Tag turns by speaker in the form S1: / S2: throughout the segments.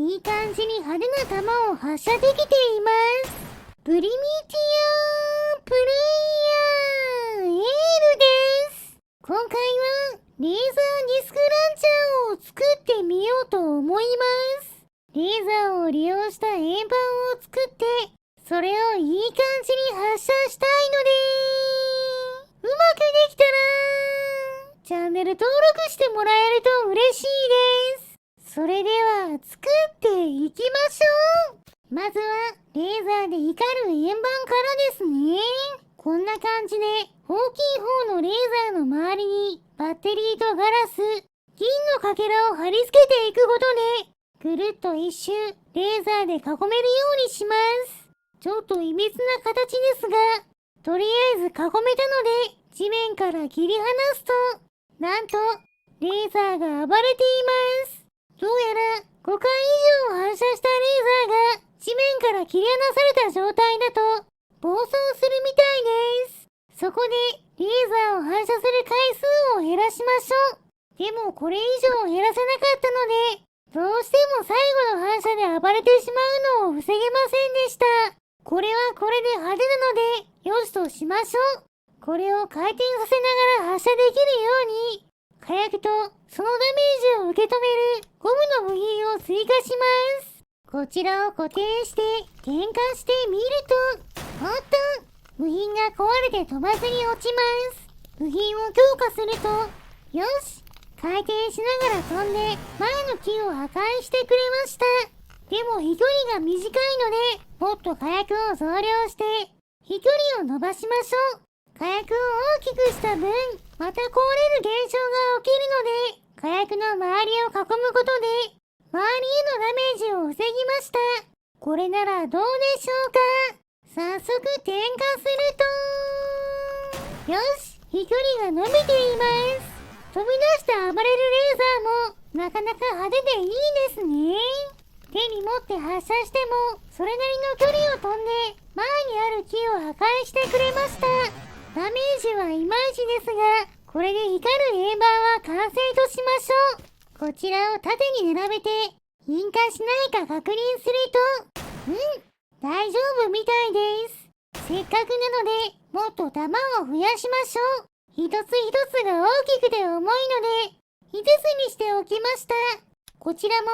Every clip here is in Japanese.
S1: いい感じに派手な弾を発射できています。プリミティアプレイヤーエールです。今回はレーザーディスクランチャーを作ってみようと思います。レーザーを利用した円盤を作って、それをいい感じに発射したいのでうまくできたらチャンネル登録してもらえると嬉しいです。それでは作っていきましょう。まずはレーザーで光る円盤からですね。こんな感じで大きい方のレーザーの周りにバッテリーとガラス、銀のかけらを貼り付けていくことでぐるっと一周レーザーで囲めるようにします。ちょっといびつな形ですが、とりあえず囲めたので地面から切り離すと、なんとレーザーが暴れています。どうやら5回以上反射したレーザーが地面から切り離された状態だと暴走するみたいです。そこでレーザーを反射する回数を減らしましょう。でもこれ以上減らせなかったので、どうしても最後の反射で暴れてしまうのを防げませんでした。これはこれで派手なのでよしとしましょう。これを回転させながら発射できるように火薬とそのダメージを受け止めるゴムの部品を追加します。こちらを固定して点火してみると、おっと部品が壊れて飛ばずに落ちます。部品を強化すると、よし回転しながら飛んで前の木を破壊してくれました。でも飛距離が短いのでもっと火薬を増量して飛距離を伸ばしましょう。火薬を大きくした分、また壊れる現象が起きるので、火薬の周りを囲むことで、周りへのダメージを防ぎました。これならどうでしょうか。早速点火すると、よし、飛距離が伸びています。飛び出して暴れるレーザーも、なかなか派手でいいですね。手に持って発射しても、それなりの距離を飛んで、前にある木を破壊してくれました。ダメージはいまいちですが、これで光る円盤は完成としましょう。こちらを縦に並べて、引火しないか確認すると、大丈夫みたいです。せっかくなので、もっと弾を増やしましょう。一つ一つが大きくて重いので、5つにしておきました。こちらも、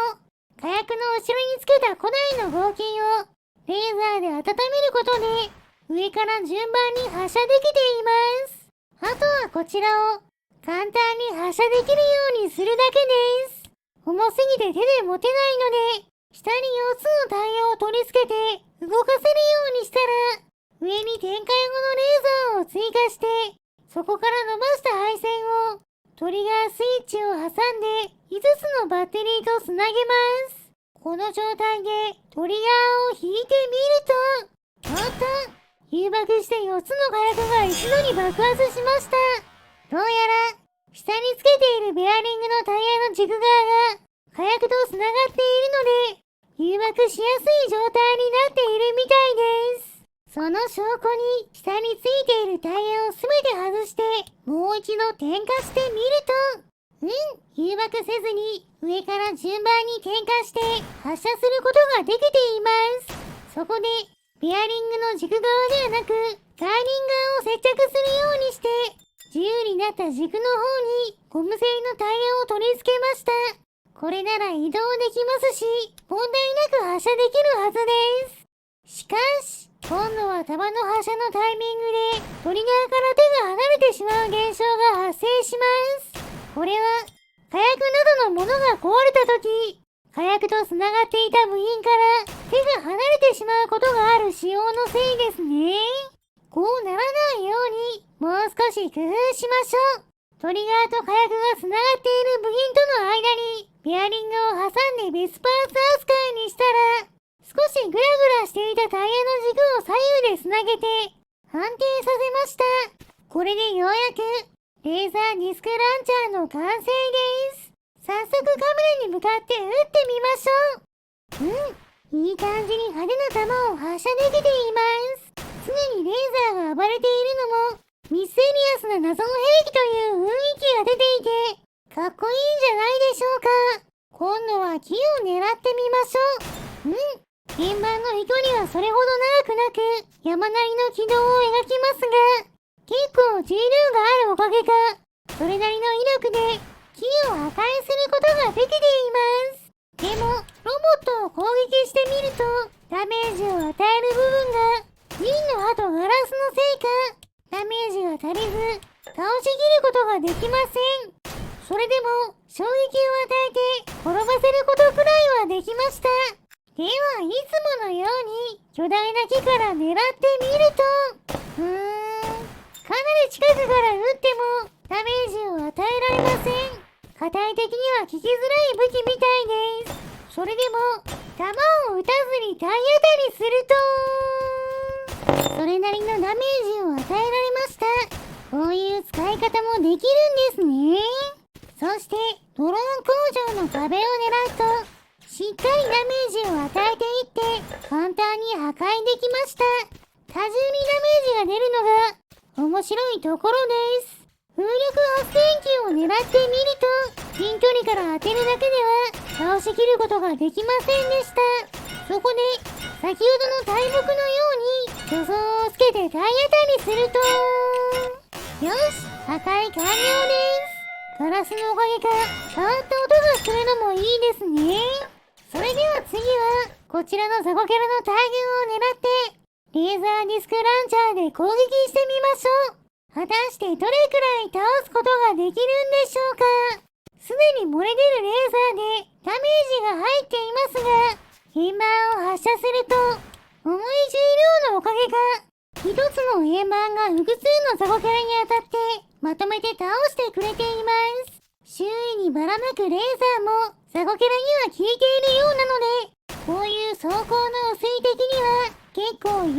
S1: 火薬の後ろにつけた古代の合金を、レーザーで温めることで、上から順番に発射できています。あとはこちらを簡単に発射できるようにするだけです。重すぎて手で持てないので、下に4つのタイヤを取り付けて動かせるようにしたら、上に展開後のレーザーを追加して、そこから伸ばした配線をトリガースイッチを挟んで5つのバッテリーとつなげます。この状態でトリガーを引いてみると、おっと誘爆して4つの火薬が一度に爆発しました。どうやら下につけているベアリングのタイヤの軸側が火薬とつながっているので、誘爆しやすい状態になっているみたいです。その証拠に下についているタイヤをすべて外してもう一度点火してみると、誘爆せずに上から順番に点火して発射することができています。そこでベアリングの軸側ではなくガーリン側を接着するようにして自由になった軸の方にゴム製のタイヤを取り付けました。これなら移動できますし問題なく発射できるはずです。しかし今度は弾の発射のタイミングでトリガーから手が離れてしまう現象が発生します。これは火薬などのものが壊れた時、火薬とつながっていた部品から手が離れてしまうことがある仕様のせいですね。こうならないようにもう少し工夫しましょう。トリガーと火薬がつながっている部品との間にベアリングを挟んで別パーツ扱いにしたら、少しグラグラしていたタイヤの軸を左右でつなげて安定させました。これでようやくレーザーディスクランチャーの完成です。早速カメラに向かって撃ってみましょう。いい感じに派手な弾を発射できています。常にレーザーが暴れているのもミステリアスな謎の兵器という雰囲気が出ていてかっこいいんじゃないでしょうか。今度は木を狙ってみましょう。円盤の飛距離はそれほど長くなく、山なりの軌道を描きますが、結構重量があるおかげか、それなりの威力で木を破壊することができています。でも、ロボットを攻撃してみると、ダメージを与える部分が、銀の刃とガラスのせいか、ダメージが足りず、倒しきることができません。それでも、衝撃を与えて、転ばせることくらいはできました。では、いつものように、巨大な木から狙ってみると、かなり近くから撃っても、ダメージを与えられません。硬い敵には効きづらい武器みたいです。それでも、弾を撃たずに体当たりすると、それなりのダメージを与えられました。こういう使い方もできるんですね。そして、ドローン工場の壁を狙うと、しっかりダメージを与えていって、簡単に破壊できました。多重にダメージが出るのが、面白いところです。風力発電機を狙ってみると、近距離から当てるだけでは倒しきることができませんでした。そこで、先ほどの大木のように助走をつけて体当たりすると、よし、破壊完了です。ガラスのおかげか変わった音がするのもいいですね。それでは次は、こちらのザコキャラの大群を狙って、レーザーディスクランチャーで攻撃してみましょう。果たしてどれくらい倒すことができるんでしょうか。すでに漏れ出るレーザーでダメージが入っていますが、円盤を発射すると、重い重量のおかげか、一つの円盤が複数のザコキャラに当たって、まとめて倒してくれています。周囲にばらまくレーザーもザコキャラには効いているようなので、こういう装甲の薄い敵には結構有効な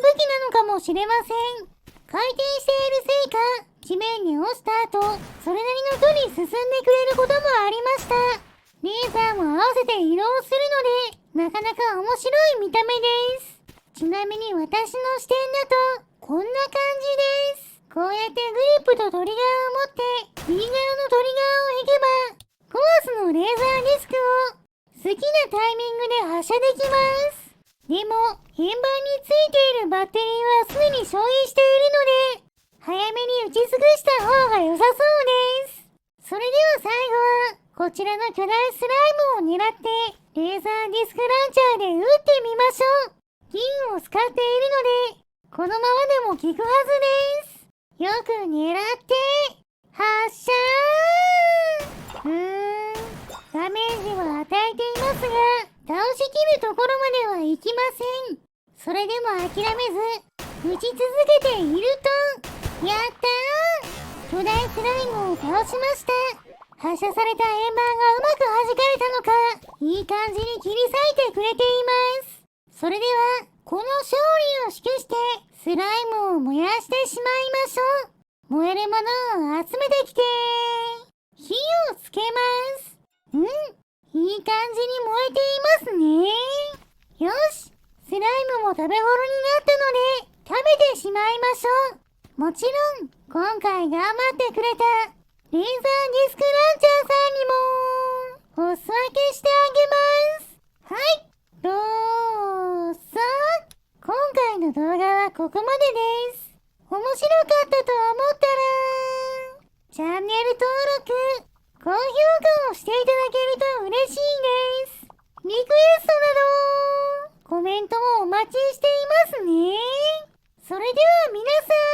S1: 武器なのかもしれません。回転しているせいか、地面に落ちた後、それなりの距離進んでくれることもありました。レーザーも合わせて移動するので、なかなか面白い見た目です。ちなみに私の視点だと、こんな感じです。こうやってグリップとトリガーを持って、右側のトリガーを引けば、コアスのレーザーディスクを好きなタイミングで発射できます。でも、円盤についているバッテリーはすでに消費しているので、早めに打ち尽くした方が良さそうです。それでは最後は、こちらの巨大スライムを狙って、レーザーディスクランチャーで撃ってみましょう。銀を使っているので、このままでも効くはずです。よく狙って、発射ダメージは与えていますが、倒しきるところまではいきません。それでも諦めず、撃ち続けていると、やったー！巨大スライムを倒しました。発射された円盤がうまく弾かれたのか、いい感じに切り裂いてくれています。それでは、この勝利を祝して、スライムを燃やしてしまいましょう。燃えるものを集めてきて、火をつけます。いい感じに燃えていますね。よし、スライムも食べ頃になったので、食べてしまいましょう。もちろん、今回頑張ってくれた、レーザーディスクランチャーさんにも、お裾分けしてあげます。はい、どうぞ。今回の動画はここまでです。面白かったと思ったら、チャンネル登録、高評価をしていただけると嬉しいです。リクエストなど、コメントもお待ちしていますね。それでは皆さん、